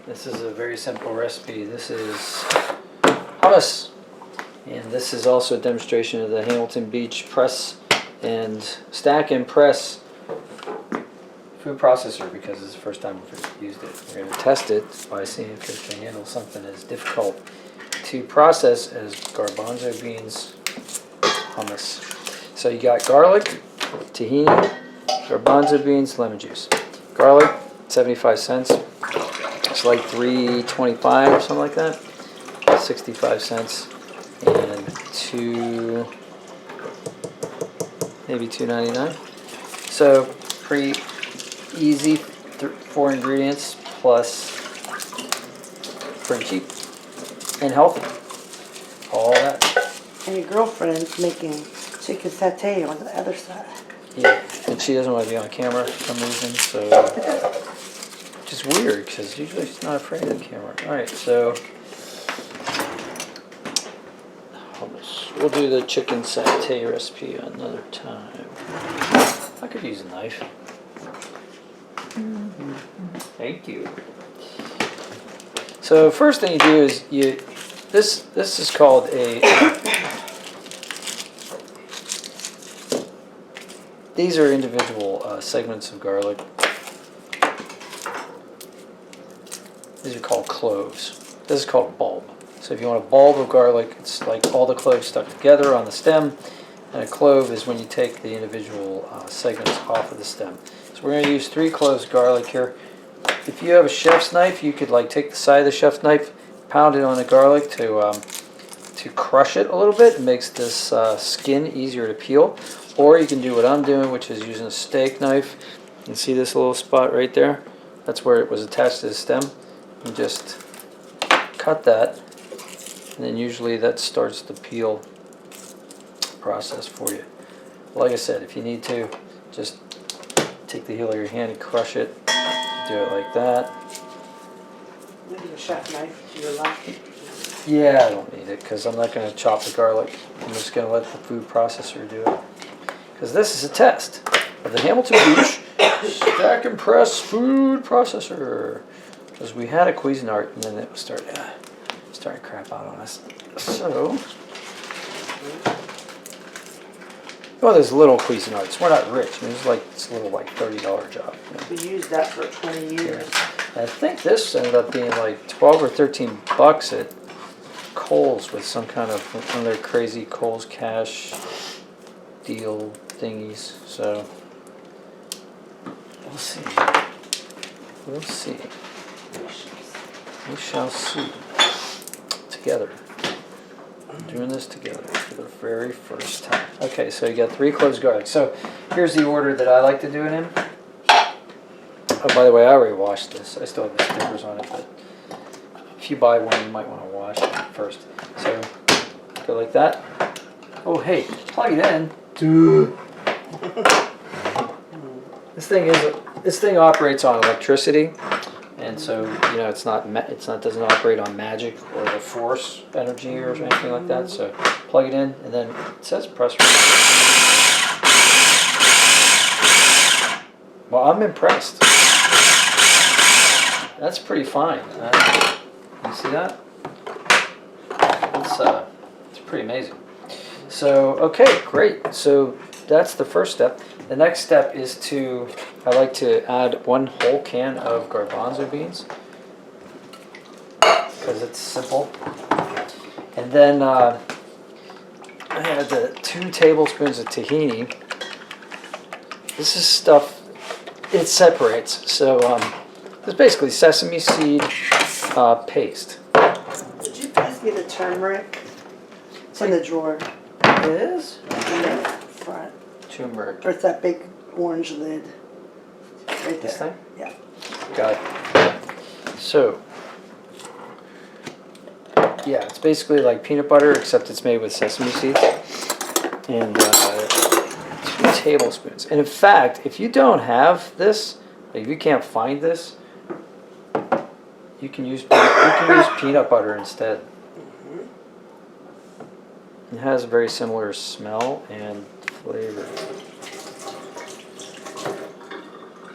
This is a very simple recipe. This is hummus. And this is also a demonstration of the Hamilton Beach press and stack and press food processor, because it's the first time we've used it. We're going to test it by seeing if it can handle something as difficult to process as garbanzo beans hummus. So you got garlic, tahini, garbanzo beans, lemon juice. Garlic, 75 cents. It's like $3.25 or something like that. 65 cents. And maybe $2.99. So pretty easy. 4 ingredients plus pretty cheap and healthy. All that. And your girlfriend's making chicken satay on the other side. Yeah, and she doesn't want to be on camera for some reason, so which is weird because usually she's not afraid of the camera. All right, so we'll do the chicken satay recipe another time. I could use a knife. Thank you. So first thing you do is this is called a these are individual segments of garlic. These are called cloves. This is called a bulb. So if you want a bulb of garlic, it's like all the cloves stuck together on the stem, and a clove is when you take the individual segments off of the stem. So we're going to use 3 cloves of garlic here. If you have a chef's knife, you could like take the side of the chef's knife, pound it on the garlic to crush it a little bit. It makes this skin easier to peel. Or you can do what I'm doing, which is using a steak knife. You can see this little spot right there. That's where it was attached to the stem. You just cut that, and then usually that starts the peel process for you. Like I said, if you need to, just take the heel of your hand and crush it. Do it like that. Maybe a chef knife to your left. Yeah, I don't need it because I'm not going to chop the garlic. I'm just going to let the food processor do it. Because this is a test of the Hamilton Beach stack and press food processor. Because we had a Cuisinart and then it was starting to crap out on us. So, well, there's little Cuisinarts. We're not rich. I mean, it's a little like $30 job. You know? We used that for 20 years. Yeah. I think this ended up being like 12 or 13 bucks at Kohl's with some kind of one of their crazy Kohl's cash deal thingies. So we'll see. We'll see. We shall see. Together. I'm doing this together for the very first time. Okay, so you got 3 cloves of garlic. So here's the order that I like to do it in. Oh, by the way, I already washed this. I still have the stickers on it, but if you buy one, you might want to wash it first. So go like that. Oh, hey, plug it in. This thing operates on electricity, and so it doesn't operate on magic or the force energy or anything like that. So plug it in, and then it says press. Well, I'm impressed. That's pretty fine. You see that? It's pretty amazing. So, okay, great. So that's the first step. The next step is I like to add 1 whole can of garbanzo beans because it's simple. And then I add the 2 tablespoons of tahini. This is stuff, it separates. So it's basically sesame seed paste. Did you pass me the turmeric? It's in the drawer. It is? In the front. Turmeric. Or it's that big orange lid. Right there. This thing? Yeah. Got it. So, yeah, it's basically like peanut butter, except it's made with sesame seeds. And 2 tablespoons. And in fact, if you don't have this, like if you can't find this, you can use peanut butter instead. It has a very similar smell and flavor.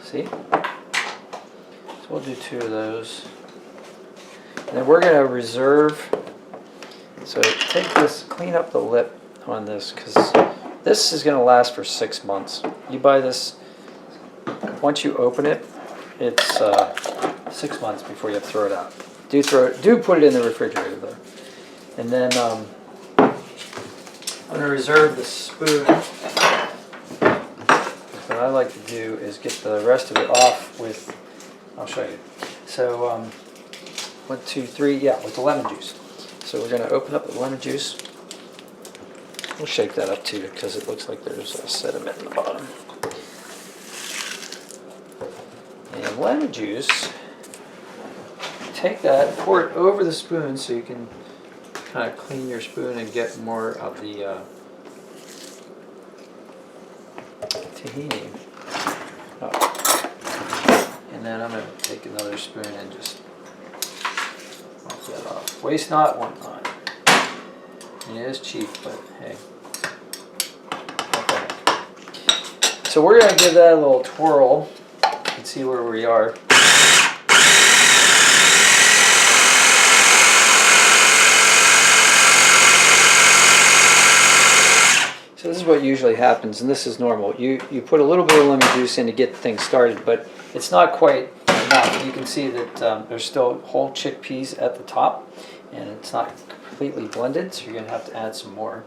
See? So we'll do 2 of those. And then we're going to reserve. So take this, clean up the lip on this, because this is going to last for 6 months. You buy this, once you open it, it's 6 months before you have to throw it out. Do put it in the refrigerator though. And then I'm going to reserve the spoon. What I like to do is get the rest of it off with, I'll show you. So 1, 2, 3, yeah, with the lemon juice. So we're going to open up the lemon juice. We'll shake that up too because it looks like there's a sediment in the bottom. And lemon juice, take that, pour it over the spoon so you can kind of clean your spoon and get more of the tahini. Oh. And then I'm going to take another spoon and just wipe that off. Waste not, want not. And it is cheap, but hey. Okay. So we're going to give that a little twirl. You can see where we are. So this is what usually happens, and this is normal. You put a little bit of lemon juice in to get things started, but it's not quite enough. You can see that there's still whole chickpeas at the top, and it's not completely blended, so you're going to have to add some more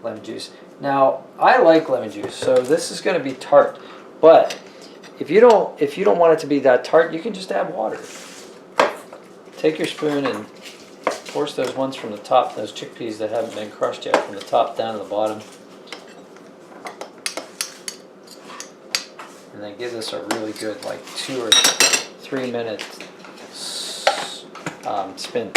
lemon juice. Now, I like lemon juice, so this is going to be tart, but if you don't want it to be that tart, you can just add water. Take your spoon and force those ones from the top, those chickpeas that haven't been crushed yet, from the top down to the bottom. And then give this a really good, like 2 or 3 minute spin.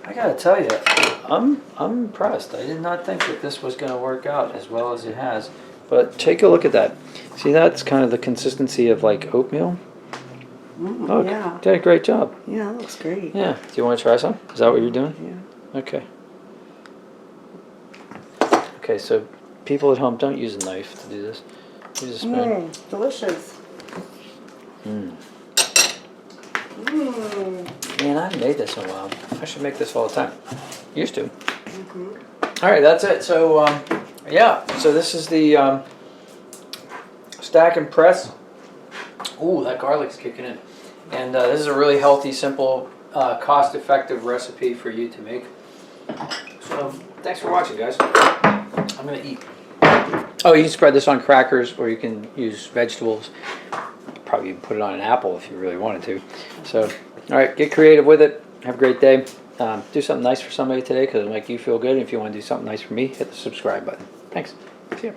I gotta tell you, I'm impressed. I did not think that this was gonna work out as well as it has. But take a look at that. See, that's kind of the consistency of like oatmeal. Oh, yeah. did a great job. Yeah, that looks great. Yeah. Do you want to try some? Is that what you're doing? Yeah. Okay. Okay, so people at home, don't use a knife to do this. Use a spoon. Delicious. Mm. Man, I haven't made this in a while. I should make this all the time. Used to. All right, that's it. So, yeah. So this is the stack and press. Ooh, that garlic's kicking in. And this is a really healthy, simple, cost-effective recipe for you to make. So, thanks for watching, guys. I'm gonna eat. Oh, you can spread this on crackers, or you can use vegetables. Probably even put it on an apple if you really wanted to. So, all right, get creative with it. Have a great day. Do something nice for somebody today because it'll make you feel good. And if you want to do something nice for me, hit the subscribe button. Thanks. See you.